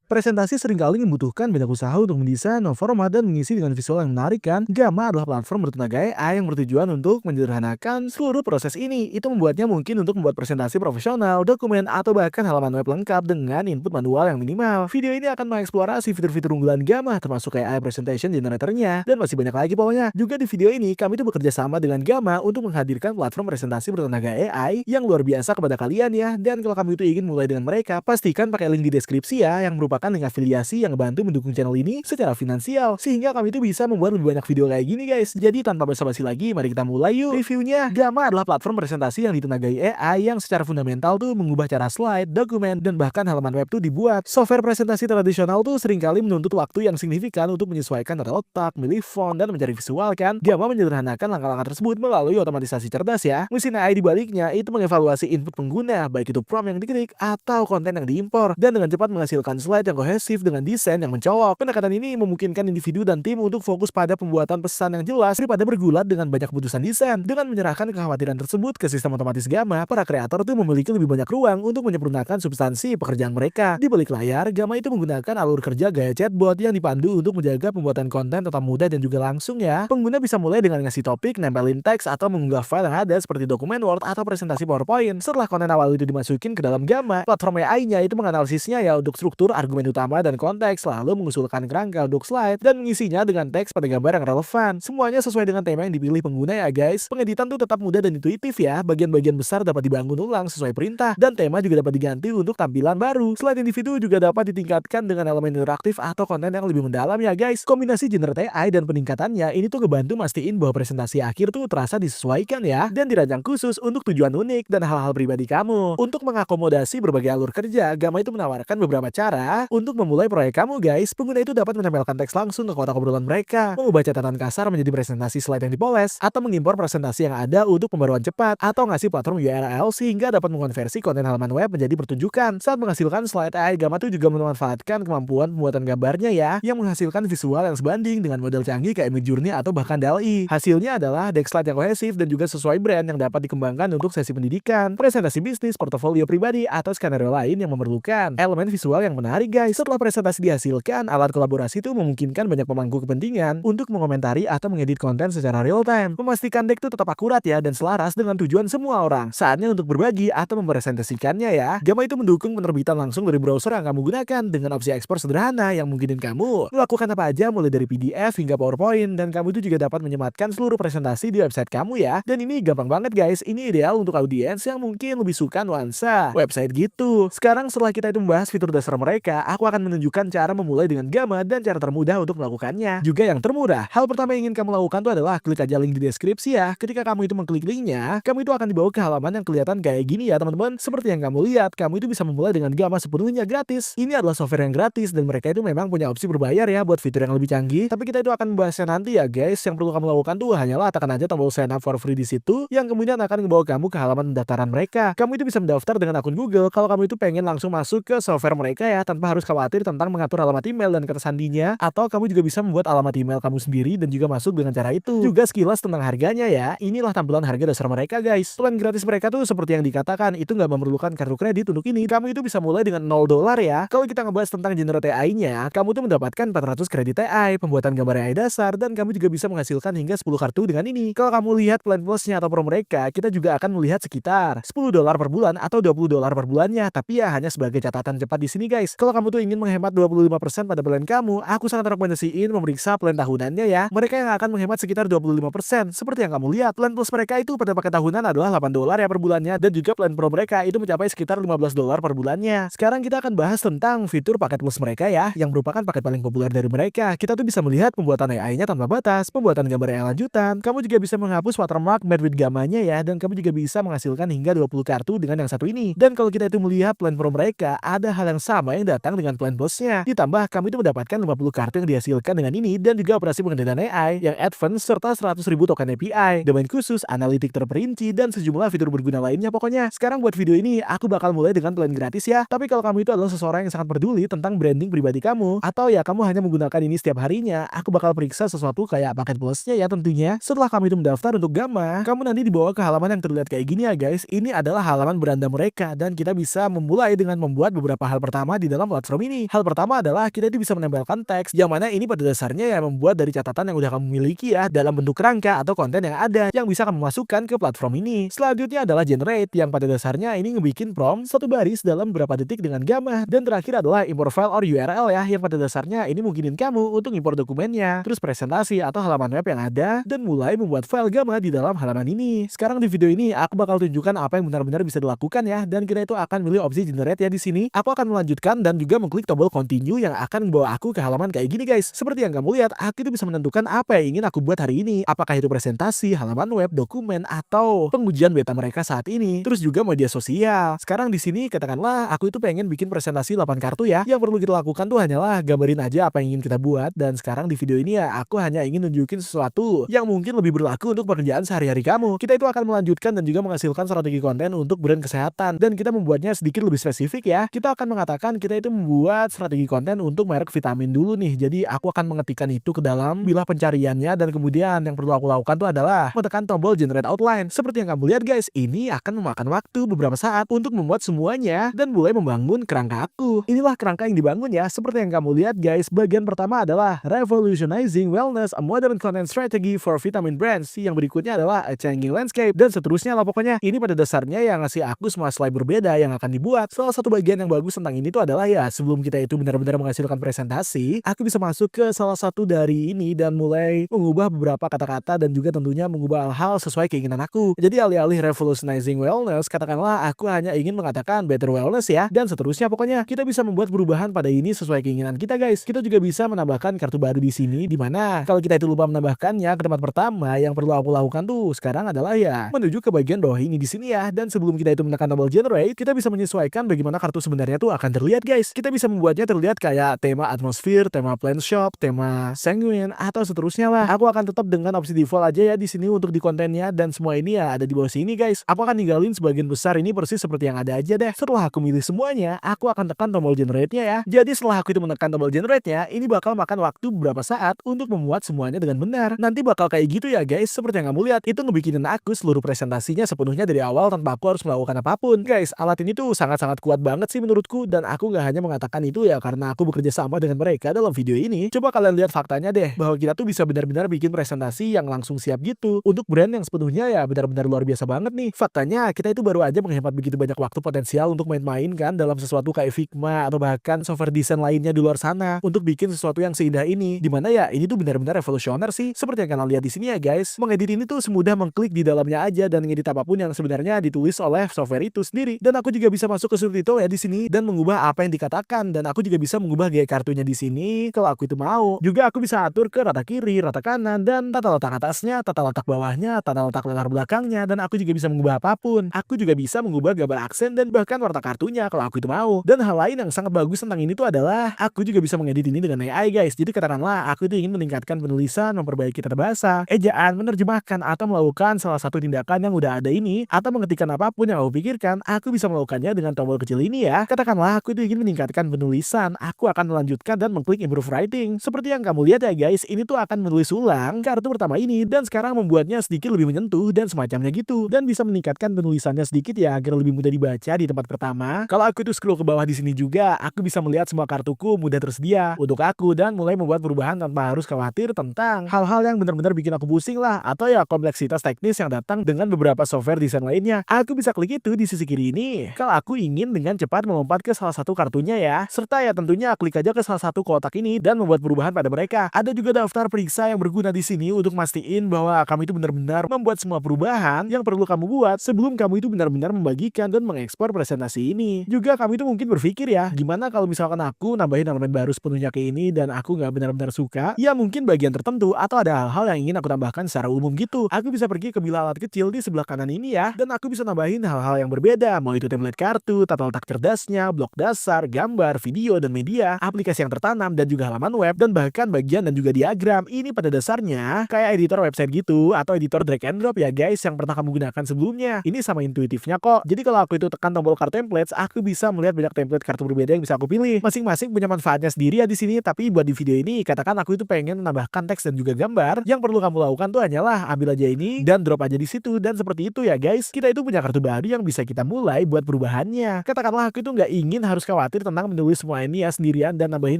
Presentasi seringkali membutuhkan banyak usaha untuk mendesain, memformat, dan mengisi dengan visual yang menarik kan? Gamma adalah platform bertenaga AI yang bertujuan untuk menyederhanakan seluruh proses ini. Itu membuatnya mungkin untuk membuat presentasi profesional, dokumen, atau bahkan halaman web lengkap dengan input manual yang minimal. Video ini akan mengeksplorasi fitur-fitur unggulan Gamma termasuk AI Presentation Generator-nya, dan masih banyak lagi pokoknya. Juga di video ini, kami tuh bekerja sama dengan Gamma untuk menghadirkan platform presentasi bertenaga AI yang luar biasa kepada kalian ya. Dan kalau kamu itu ingin mulai dengan mereka, pastikan pakai link di deskripsi ya, yang merupakan link afiliasi yang bantu mendukung channel ini secara finansial, sehingga kami itu bisa membuat lebih banyak video kayak gini guys. Jadi tanpa basa-basi lagi, mari kita mulai yuk reviewnya. Gamma adalah platform presentasi yang ditenagai AI yang secara fundamental tuh mengubah cara slide, dokumen, dan bahkan halaman web tuh dibuat. Software presentasi tradisional tuh seringkali menuntut waktu yang signifikan untuk menyesuaikan tata letak, milih font, dan mencari visual kan. Gamma menyederhanakan langkah-langkah tersebut melalui otomatisasi cerdas ya. Mesin AI di baliknya itu mengevaluasi input pengguna, baik itu prompt yang diketik atau konten yang diimpor, dan dengan cepat menghasilkan slide yang kohesif dengan desain yang mencolok. Pendekatan ini memungkinkan individu dan tim untuk fokus pada pembuatan pesan yang jelas daripada bergulat dengan banyak keputusan desain. Dengan menyerahkan kekhawatiran tersebut ke sistem otomatis Gamma, para kreator itu memiliki lebih banyak ruang untuk menyempurnakan substansi pekerjaan mereka. Di balik layar, Gamma itu menggunakan alur kerja gaya chatbot yang dipandu untuk menjaga pembuatan konten tetap mudah dan juga langsung ya. Pengguna bisa mulai dengan ngasih topik, nempelin teks, atau mengunggah file yang ada seperti dokumen Word atau presentasi PowerPoint. Setelah konten awal itu dimasukin ke dalam Gamma, platform AI-nya itu menganalisisnya ya untuk struktur, argumen utama, dan konteks, lalu mengusulkan kerangka untuk slide dan mengisinya dengan teks pada gambar yang relevan. Semuanya sesuai dengan tema yang dipilih pengguna ya guys. Pengeditan tuh tetap mudah dan intuitif ya. Bagian-bagian besar dapat dibangun ulang sesuai perintah, dan tema juga dapat diganti untuk tampilan baru. Slide individu juga dapat ditingkatkan dengan elemen interaktif atau konten yang lebih mendalam ya guys. Kombinasi generatif AI dan peningkatannya ini tuh ngebantu mastiin bahwa presentasi akhir tuh terasa disesuaikan ya, dan dirancang khusus untuk tujuan unik dan hal-hal pribadi kamu. Untuk mengakomodasi berbagai alur kerja, Gamma itu menawarkan beberapa cara untuk memulai proyek kamu guys. Pengguna itu dapat menempelkan teks langsung ke kotak obrolan mereka, mengubah catatan kasar menjadi presentasi slide yang dipoles, atau mengimpor presentasi yang ada untuk pembaruan cepat, atau ngasih platform URL sehingga dapat mengonversi konten halaman web menjadi pertunjukan. Saat menghasilkan slide AI, Gamma tuh juga memanfaatkan kemampuan pembuatan gambarnya ya, yang menghasilkan visual yang sebanding dengan model canggih kayak Midjourney atau bahkan DALL-E. Hasilnya adalah deck slide yang kohesif dan juga sesuai brand yang dapat dikembangkan untuk sesi pendidikan, presentasi bisnis, portofolio pribadi, atau skenario lain yang memerlukan elemen visual yang menarik guys. Setelah presentasi dihasilkan, alat kolaborasi itu memungkinkan banyak pemangku kepentingan untuk mengomentari atau mengedit konten secara real time, memastikan deck itu tetap akurat ya dan selaras dengan tujuan semua orang. Saatnya untuk berbagi atau mempresentasikannya ya. Gamma itu mendukung penerbitan langsung dari browser yang kamu gunakan dengan opsi ekspor sederhana yang mungkinin kamu melakukan apa aja mulai dari PDF hingga PowerPoint, dan kamu itu juga dapat menyematkan seluruh presentasi di website kamu ya. Dan ini gampang banget guys. Ini ideal untuk audiens yang mungkin lebih suka nuansa website gitu. Sekarang setelah kita itu membahas fitur dasar mereka, aku akan menunjukkan cara memulai dengan Gamma dan cara termudah untuk melakukannya, juga yang termurah. Hal pertama yang ingin kamu lakukan itu adalah klik aja link di deskripsi ya. Ketika kamu itu mengklik linknya, kamu itu akan dibawa ke halaman yang kelihatan kayak gini ya teman-teman. Seperti yang kamu lihat, kamu itu bisa memulai dengan Gamma sepenuhnya gratis. Ini adalah software yang gratis dan mereka itu memang punya opsi berbayar ya buat fitur yang lebih canggih. Tapi kita itu akan membahasnya nanti ya guys. Yang perlu kamu lakukan tuh hanyalah tekan aja tombol sign up for free di situ, yang kemudian akan membawa kamu ke halaman pendaftaran mereka. Kamu itu bisa mendaftar dengan akun Google kalau kamu itu pengen langsung masuk ke software mereka ya, tanpa harus khawatir tentang mengatur alamat email dan kata sandinya. Atau kamu juga bisa membuat alamat email kamu sendiri dan juga masuk dengan cara itu. Juga sekilas tentang harganya ya. Inilah tampilan harga dasar mereka guys. Plan gratis mereka tuh seperti yang dikatakan, itu nggak memerlukan kartu kredit untuk ini. Kamu itu bisa mulai dengan $0 ya. Kalau kita ngebahas tentang generatif AI-nya, kamu tuh mendapatkan 400 kredit AI, pembuatan gambar AI dasar, dan kamu juga bisa menghasilkan hingga 10 kartu dengan ini. Kalau kamu lihat plan plusnya atau pro mereka, kita juga akan melihat sekitar $10 per bulan atau $20 per bulannya. Tapi ya hanya sebagai catatan cepat di sini guys. Kalau kamu tuh ingin menghemat 25% pada plan kamu, aku sangat rekomendasiin memeriksa plan tahunannya ya. Mereka yang akan menghemat sekitar 25%. Seperti yang kamu lihat, plan plus mereka itu pada paket tahunan adalah $8 ya per bulannya, dan juga plan pro mereka itu mencapai sekitar $15 per bulannya. Sekarang kita akan bahas tentang fitur paket plus mereka ya, yang merupakan paket paling populer dari mereka. Kita tuh bisa melihat pembuatan AI-nya tanpa batas, pembuatan gambar AI lanjutan, kamu juga bisa menghapus watermark made with Gamma-nya ya, dan kamu juga bisa menghasilkan hingga 20 kartu dengan yang satu ini. Dan kalau kita itu melihat plan pro mereka, ada hal yang sama yang datang dengan plan plusnya. Ditambah kamu itu mendapatkan 50 kartu yang dihasilkan dengan ini, dan juga operasi pengendalian AI yang advance serta 100.000 token API, domain khusus, analitik terperinci, dan sejumlah fitur berguna lainnya pokoknya. Sekarang buat video ini aku bakal mulai dengan plan gratis ya. Tapi kalau kamu itu adalah seseorang yang sangat peduli tentang branding pribadi kamu, atau ya kamu hanya menggunakan ini setiap harinya, aku bakal periksa sesuatu kayak paket plusnya ya tentunya. Setelah kamu itu mendaftar untuk Gamma, kamu nanti dibawa ke halaman yang terlihat kayak gini ya guys. Ini adalah halaman beranda mereka, dan kita bisa memulai dengan membuat beberapa hal pertama di dalam platform ini. Hal pertama adalah kita itu bisa menempelkan teks, yang mana ini pada dasarnya ya membuat dari catatan yang udah kamu miliki ya dalam bentuk kerangka atau konten yang ada yang bisa kamu masukkan ke platform ini. Selanjutnya adalah generate, yang pada dasarnya ini ngebikin prompt satu baris dalam beberapa detik dengan gamma. Dan terakhir adalah import file or URL ya, yang pada dasarnya ini mungkinin kamu untuk import dokumennya, terus presentasi atau halaman web yang ada, dan mulai membuat file gamma di dalam halaman ini. Sekarang di video ini aku bakal tunjukkan apa yang benar-benar bisa dilakukan ya, dan kita itu akan milih opsi generate ya di sini. Aku akan melanjutkan dan juga mengklik tombol continue yang akan membawa aku ke halaman kayak gini guys. Seperti yang kamu lihat, aku itu bisa menentukan apa yang ingin aku buat hari ini. Apakah itu presentasi, halaman web, dokumen, atau pengujian beta mereka saat ini. Terus juga media sosial. Sekarang di sini katakanlah aku itu pengen bikin presentasi 8 kartu ya. Yang perlu kita lakukan tuh hanyalah gambarin aja apa yang ingin kita buat. Dan sekarang di video ini ya aku hanya ingin nunjukin sesuatu yang mungkin lebih berlaku untuk pekerjaan sehari-hari kamu. Kita itu akan melanjutkan dan juga menghasilkan strategi konten untuk brand kesehatan. Dan kita membuatnya sedikit lebih spesifik ya. Kita akan mengatakan kita itu membuat strategi konten untuk merek vitamin dulu nih. Jadi aku akan mengetikkan itu ke dalam bilah pencariannya, dan kemudian yang perlu aku lakukan tuh adalah menekan tombol generate outline. Seperti yang kamu lihat guys, ini akan memakan waktu beberapa saat untuk membuat semuanya dan mulai membangun kerangka aku. Inilah kerangka yang dibangun ya. Seperti yang kamu lihat guys, bagian pertama adalah revolutionizing wellness, a modern content strategy for vitamin brands. Yang berikutnya adalah a changing landscape, dan seterusnya lah pokoknya. Ini pada dasarnya yang ngasih aku semua slide berbeda yang akan dibuat. Salah satu bagian yang bagus tentang ini tuh adalah ya sebelum kita itu benar-benar menghasilkan presentasi, aku bisa masuk ke salah satu dari ini dan mulai mengubah beberapa kata-kata dan juga tentunya mengubah hal sesuai keinginan aku. Jadi alih-alih revolutionizing wellness, katakanlah aku hanya ingin mengatakan better wellness ya, dan seterusnya pokoknya. Kita bisa membuat perubahan pada ini sesuai keinginan kita guys. Kita juga bisa menambahkan kartu baru di sini, dimana kalau kita itu lupa menambahkannya ke tempat pertama, yang perlu aku lakukan tuh sekarang adalah ya menuju ke bagian bawah ini di sini ya. Dan sebelum kita itu menekan tombol generate, kita bisa menyesuaikan bagaimana kartu sebenarnya tuh akan terlihat guys. Kita bisa membuatnya terlihat kayak tema atmosfer, tema plant shop, tema sanguine, atau seterusnya lah. Aku akan tetap dengan opsi default aja ya di sini untuk di kontennya, dan semua ini ya ada di bawah sini guys. Aku akan ninggalin sebagian besar ini persis seperti yang ada aja deh. Setelah aku milih semuanya, aku akan tekan tombol generate-nya ya. Jadi setelah aku itu menekan tombol generate-nya, ini bakal makan waktu beberapa saat untuk membuat semuanya dengan benar. Nanti bakal kayak gitu ya guys. Seperti yang kamu lihat, itu ngebikinin aku seluruh presentasinya sepenuhnya dari awal tanpa aku harus melakukan apapun. Guys, alat ini tuh sangat-sangat kuat banget sih menurutku, dan aku nggak hanya mengatakan itu ya karena aku bekerja sama dengan mereka dalam video ini. Coba kalian lihat faktanya deh, bahwa kita tuh bisa benar-benar bikin presentasi yang langsung siap gitu untuk brand yang sepenuhnya ya benar-benar luar biasa banget nih. Faktanya kita itu baru aja menghemat begitu banyak waktu potensial untuk main-main kan dalam sesuatu kayak Figma atau bahkan software desain lainnya di luar sana untuk bikin sesuatu yang seindah ini. Dimana ya ini tuh benar-benar revolusioner sih. Seperti yang kalian lihat di sini ya guys, mengedit ini tuh semudah mengklik di dalamnya aja dan ngedit apapun yang sebenarnya ditulis oleh software itu sendiri. Dan aku juga bisa masuk ke subtitle ya di sini dan mengubah apa yang dikatakan, dan aku juga bisa mengubah gaya kartunya di sini kalau aku itu mau. Juga aku bisa atur ke rata kiri, rata kanan, dan tata letak atasnya, tata letak bawahnya, tata letak latar belakangnya, dan aku juga bisa mengubah apapun. Aku juga bisa mengubah gambar aksen dan bahkan warna kartunya kalau aku itu mau. Dan hal lain yang sangat bagus tentang ini tuh adalah aku juga bisa mengedit ini dengan AI guys. Jadi katakanlah aku itu ingin meningkatkan penulisan, memperbaiki tata bahasa, ejaan, menerjemahkan, atau melakukan salah satu tindakan yang udah ada ini, atau mengetikkan apapun yang aku pikirkan, aku bisa melakukannya dengan tombol kecil ini ya. Katakanlah aku itu ingin meningkatkan penulisan, aku akan melanjutkan dan mengklik improve writing. Seperti yang kamu lihat ya guys, ini tuh akan menulis ulang kartu pertama ini dan sekarang membuatnya sedikit lebih menyentuh dan semacamnya gitu, dan bisa meningkatkan penulisannya sedikit ya agar lebih mudah dibaca di tempat pertama. Kalau aku itu scroll ke bawah di sini juga, aku bisa melihat semua kartuku mudah tersedia untuk aku dan mulai membuat perubahan tanpa harus khawatir tentang hal-hal yang benar-benar bikin aku pusing lah, atau ya kompleksitas teknis yang datang dengan beberapa software desain lainnya. Aku bisa klik itu di sisi kiri ini kalau aku ingin dengan cepat melompat ke salah satu kartunya ya, serta ya tentunya klik aja ke salah satu kotak ini dan membuat perubahan pada mereka. Ada juga daftar periksa yang berguna di sini untuk mastiin bahwa kamu itu benar-benar membuat semua perubahan yang perlu kamu buat sebelum kamu itu benar-benar membagikan dan mengekspor presentasi ini. Juga kamu itu mungkin berpikir ya, gimana kalau misalkan aku nambahin elemen baru sepenuhnya ke ini dan aku nggak benar-benar suka, ya mungkin bagian tertentu atau ada hal-hal yang ingin aku tambahkan secara umum gitu. Aku bisa pergi ke bilah alat kecil di sebelah kanan ini ya, dan aku bisa nambahin hal-hal yang berbeda, mau itu template kartu, tata letak cerdasnya, blok dasar, gambar, video, dan media, aplikasi yang tertanam, dan juga halaman web, dan bahkan bagian dan juga diagram. Ini pada dasarnya kayak editor website gitu, atau editor drag and drop ya guys yang pernah kamu gunakan sebelumnya. Ini sama intuitifnya kok. Jadi kalau aku itu tekan tombol kartu templates, aku bisa melihat banyak template kartu berbeda yang bisa aku pilih. Masing-masing punya manfaatnya sendiri ya di sini, tapi buat di video ini, katakan aku itu pengen menambahkan teks dan juga gambar. Yang perlu kamu lakukan tuh hanyalah ambil aja ini dan drop aja di situ, dan seperti itu ya guys. Kita itu punya kartu baru yang bisa kita mulai buat perubahannya. Katakanlah aku itu nggak ingin harus khawatir tenang menulis semua ini ya sendirian dan nambahin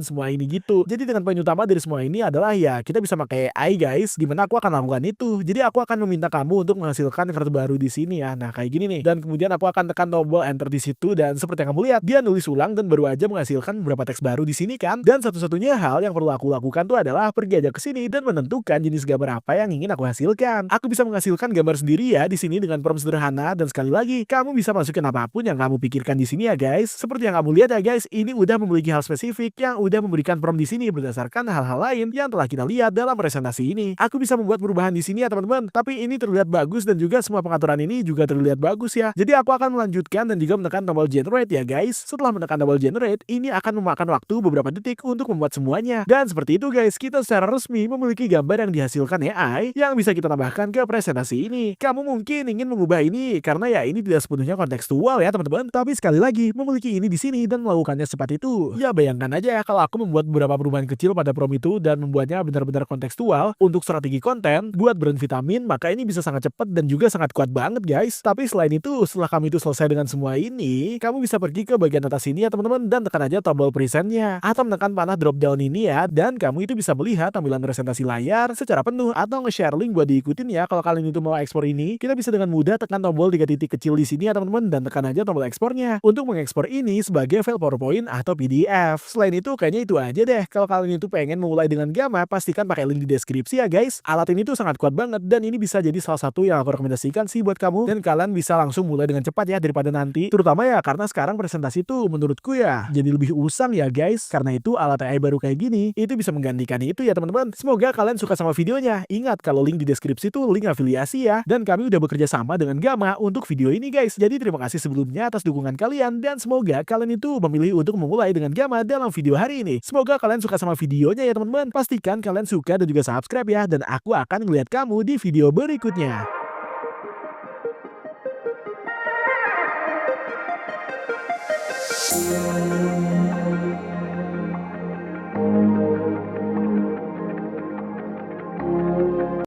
semua ini gitu. Jadi dengan poin utama dari semua ini adalah ya kita bisa pakai AI guys, dimana aku akan lakukan itu. Jadi aku akan meminta kamu untuk menghasilkan kartu baru di sini ya. Nah kayak gini nih. Dan kemudian aku akan tekan tombol enter di situ dan seperti yang kamu lihat dia nulis ulang dan baru aja menghasilkan beberapa teks baru di sini kan. Dan satu-satunya hal yang perlu aku lakukan tuh adalah pergi aja ke sini dan menentukan jenis gambar apa yang ingin aku hasilkan. Aku bisa menghasilkan gambar sendiri ya di sini dengan prompt sederhana dan sekali lagi kamu bisa masukin apapun yang kamu pikirkan di sini ya guys. Seperti yang kamu lihat ya guys, ini udah memiliki hal spesifik yang udah memberikan prompt di sini berdasarkan hal-hal lain yang telah kita lihat dalam presentasi ini. Aku bisa membuat perubahan di sini ya teman-teman, tapi ini terlihat bagus dan juga semua pengaturan ini juga terlihat bagus ya. Jadi aku akan melanjutkan dan juga menekan tombol generate ya guys. Setelah menekan tombol generate, ini akan memakan waktu beberapa detik untuk membuat semuanya. Dan seperti itu guys, kita secara resmi memiliki gambar yang dihasilkan AI yang bisa kita tambahkan ke presentasi ini. Kamu mungkin ingin mengubah ini karena ya ini tidak sepenuhnya kontekstual ya teman-teman. Tapi sekali lagi memiliki ini di sini dan melakukannya secepat itu. Ya bayangkan aja ya kalau aku membuat beberapa perubahan kecil pada prompt itu dan membuatnya benar-benar kontekstual untuk strategi konten buat brand vitamin, maka ini bisa sangat cepat dan juga sangat kuat banget guys. Tapi selain itu, setelah kamu itu selesai dengan semua ini, kamu bisa pergi ke bagian atas sini ya teman-teman dan tekan aja tombol presentnya atau menekan panah drop down ini ya, dan kamu itu bisa melihat tampilan presentasi layar secara penuh atau nge-share link buat diikutin ya. Kalau kalian itu mau ekspor ini, kita bisa dengan mudah tekan tombol 3 titik kecil di sini ya teman-teman dan tekan aja tombol ekspornya untuk mengekspor ini sebagai file PowerPoint atau PDF. Selain itu kayaknya itu aja deh. Kalau kalian itu pengen memulai dengan Gamma, pastikan pakai link di deskripsi ya guys. Alat ini tuh sangat kuat banget dan ini bisa jadi salah satu yang aku rekomendasikan sih buat kamu, dan kalian bisa langsung mulai dengan cepat ya daripada nanti. Terutama ya karena sekarang presentasi tuh menurutku ya jadi lebih usang ya guys. Karena itu alat AI baru kayak gini itu bisa menggantikan itu ya teman-teman. Semoga kalian suka sama videonya. Ingat kalau link di deskripsi tuh link afiliasi ya. Dan kami udah bekerja sama dengan Gamma untuk video ini guys. Jadi terima kasih sebelumnya atas dukungan kalian dan semoga kalian itu memilih untuk memulai dengan Gamma dalam video hari ini. Semoga kalian suka sama videonya ya teman-teman. Pastikan kalian suka dan juga subscribe ya, dan aku akan ngeliat kamu di video berikutnya.